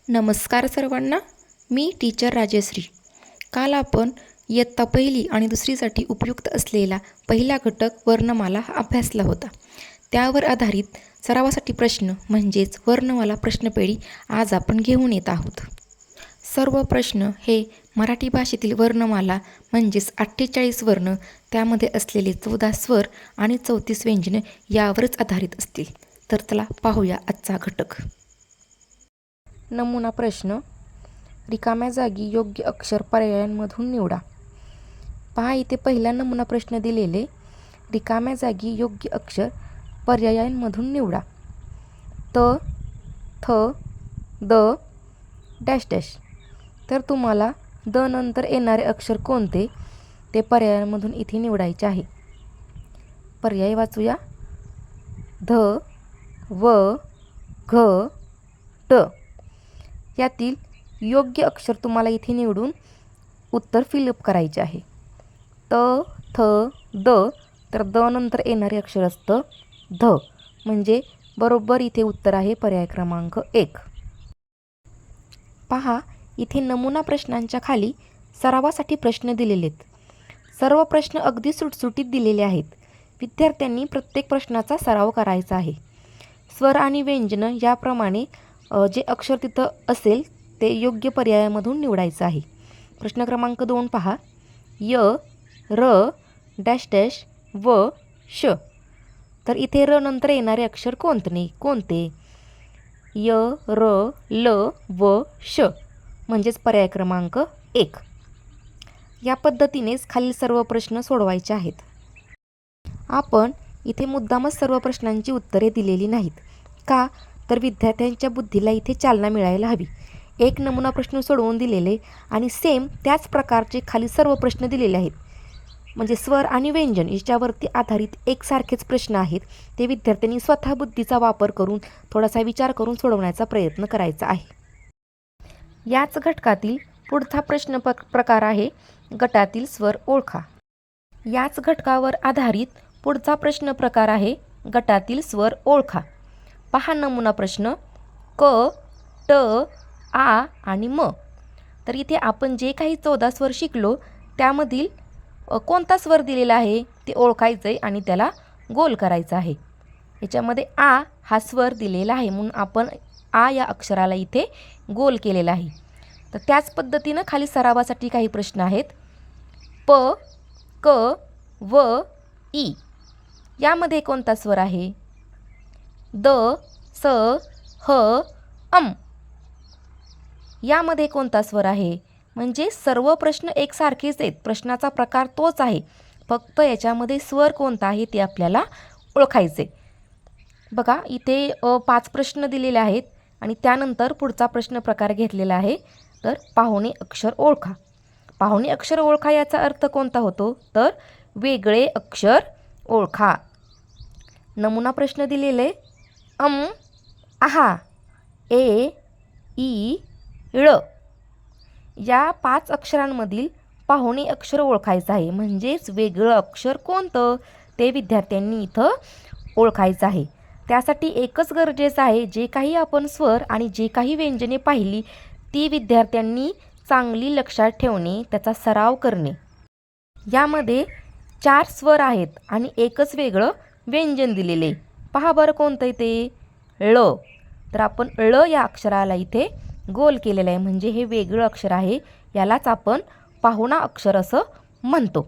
नमस्कार सर्वांना. मी टीचर राजश्री. काल आपण इयत्ता पहिली आणि दुसरीसाठी उपयुक्त असलेला पहिला घटक वर्णमाला हा अभ्यासला होता. त्यावर आधारित सरावासाठी प्रश्न म्हणजेच वर्णमाला प्रश्नपेढी आज आपण घेऊन येत आहोत. सर्व प्रश्न हे मराठी भाषेतील वर्णमाला म्हणजेच 48 वर्ण, त्यामध्ये असलेले 14 स्वर आणि 34 व्यंजने यावरच आधारित असतील. तर चला पाहूया आजचा घटक. नमुना प्रश्न. रिकाम्या जागी योग्य अक्षर पर्यायांमधून निवडा. पहा, इथे पहिला नमुना प्रश्न दिलेले. रिकाम्या जागी योग्य अक्षर पर्यायांमधून निवडा. त, थ, द, डॅश डॅश. तर तुम्हाला द नंतर येणारे अक्षर कोणते ते पर्यायांमधून इथे निवडायचे आहे. पर्याय वाचूया. ध, व, घ, ट. यातील योग्य अक्षर तुम्हाला इथे निवडून उत्तर फिलअप करायचे आहे. त, थ, द. तर द नंतर येणारे अक्षर असतं ध, म्हणजे बरोबर इथे उत्तर आहे पर्याय क्रमांक 1. पहा, इथे नमुना प्रश्नांच्या खाली सरावासाठी प्रश्न दिलेले आहेत. सर्व प्रश्न अगदी सुटसुटीत दिलेले आहेत. विद्यार्थ्यांनी प्रत्येक प्रश्नाचा सराव करायचा आहे. स्वर आणि व्यंजन याप्रमाणे जे अक्षर तिथं असेल ते योग्य पर्यायामधून निवडायचं आहे. प्रश्न क्रमांक 2 पहा. य, र, डॅश डॅश, व, श. तर इथे र नंतर येणारे अक्षर कोणते? य, र, ल, व, श, म्हणजेच पर्याय क्रमांक 1. या पद्धतीनेच खालील सर्व प्रश्न सोडवायचे आहेत. आपण इथे मुद्दामच सर्व प्रश्नांची उत्तरे दिलेली नाहीत. का? तर विद्यार्थ्यांच्या बुद्धीला इथे चालना मिळायला हवी. एक नमुना प्रश्न सोडवून दिलेले आणि सेम त्याच प्रकारचे खाली सर्व प्रश्न दिलेले आहेत. म्हणजे स्वर आणि व्यंजन याच्यावरती आधारित एकसारखेच प्रश्न आहेत. ते विद्यार्थ्यांनी स्वतः बुद्धीचा वापर करून थोडासा विचार करून सोडवण्याचा प्रयत्न करायचा आहे. याच घटकातील पुढचा प्रश्न प्रकार आहे गटातील स्वर ओळखा. याच घटकावर आधारित पुढचा प्रश्न प्रकार आहे गटातील स्वर ओळखा. पहा नमुना प्रश्न. क, ट, आ आणि म. तर इथे आपण जे काही 14 स्वर शिकलो त्यामधील कोणता स्वर दिलेला आहे ते ओळखायचं आहे आणि त्याला गोल करायचं आहे. याच्यामध्ये आ हा स्वर दिलेला आहे म्हणून आपण आ या अक्षराला इथे गोल केलेला आहे. तर त्याच पद्धतीनं खाली सरावासाठी काही प्रश्न आहेत. प, क, व, ई. यामध्ये कोणता स्वर आहे? द, स, ह, अम. यामध्ये कोणता स्वर आहे? म्हणजे सर्व प्रश्न एकसारखेच आहेत. प्रश्नाचा प्रकार तोच आहे, फक्त याच्यामध्ये स्वर कोणता आहे ते आपल्याला ओळखायचे. बघा, इथे 5 प्रश्न दिलेले आहेत आणि त्यानंतर पुढचा प्रश्न प्रकार घेतलेला आहे. तर पाहुणे अक्षर ओळखा. पाहुणे अक्षर ओळखा याचा अर्थ कोणता होतो? तर वेगळे अक्षर ओळखा. नमुना प्रश्न दिलेले. अम, आहा, ए, ई, ळ. या 5 अक्षरांमधील पाहुणे अक्षर ओळखायचं आहे. म्हणजेच वेगळं अक्षर कोणतं ते विद्यार्थ्यांनी इथं ओळखायचं आहे. त्यासाठी एकच गरजेचं आहे, जे काही आपण स्वर आणि जे काही व्यंजने पाहिली ती विद्यार्थ्यांनी चांगली लक्षात ठेवणे, त्याचा सराव करणे. यामध्ये 4 स्वर आहेत आणि एकच वेगळं व्यंजन दिलेले. पहा बरं कोणतं ते? ळ. तर आपण ळ या अक्षराला इथे गोल केलेलं आहे, म्हणजे हे वेगळं अक्षर आहे. यालाच आपण पाहुणा अक्षर असं म्हणतो.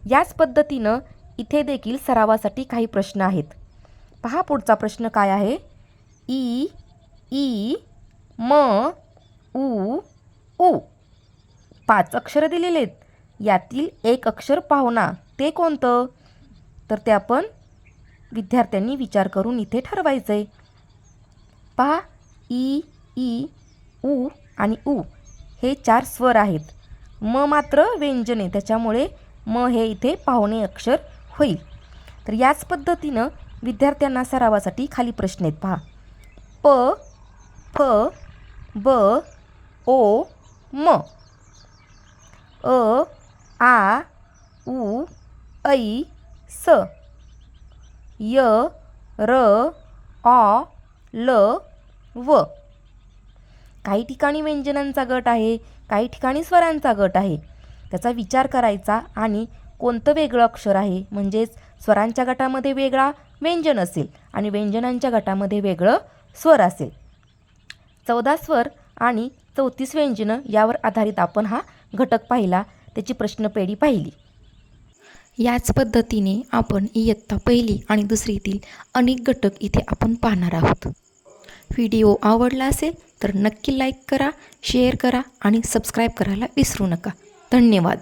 याच पद्धतीनं इथे देखील सरावासाठी काही प्रश्न आहेत. पहा पुढचा प्रश्न काय आहे? ई, ई, म, उ, उ. 5 अक्षरं दिलेले आहेत. यातील एक अक्षर पाहुणा, ते कोणतं? तर ते आपण विद्यार्थ्यांनी विचार करून इथे ठरवायचं आहे. पहा, ई, ई, उ आणि उ हे 4 स्वर आहेत. म मात्र व्यंजन आहे, त्याच्यामुळे म हे इथे पाहुणे अक्षर होईल. तर याच पद्धतीनं विद्यार्थ्यांना सरावासाठी खाली प्रश्न आहेत. पहा. प, फ, ब, ओ, म. अ, आ, उ, ऐ, स. य, र, ऑ, ल, व. काही ठिकाणी व्यंजनांचा गट आहे, काही ठिकाणी स्वरांचा गट आहे. त्याचा विचार करायचा आणि कोणतं वेगळं अक्षर आहे, म्हणजेच स्वरांच्या गटामध्ये वेगळा व्यंजन असेल आणि व्यंजनांच्या गटामध्ये वेगळं स्वर असेल. 14 स्वर आणि 34 व्यंजनं यावर आधारित आपण हा घटक पाहिला, त्याची प्रश्नपेढी पाहिली. याच पद्धतीने आपण इयत्ता पहिली आणि दुसरीतील अनेक घटक इथे आपण पाहणार आहोत. व्हिडिओ आवडला असेल तर नक्की लाईक करा, शेअर करा आणि सबस्क्राईब करायला विसरू नका. धन्यवाद.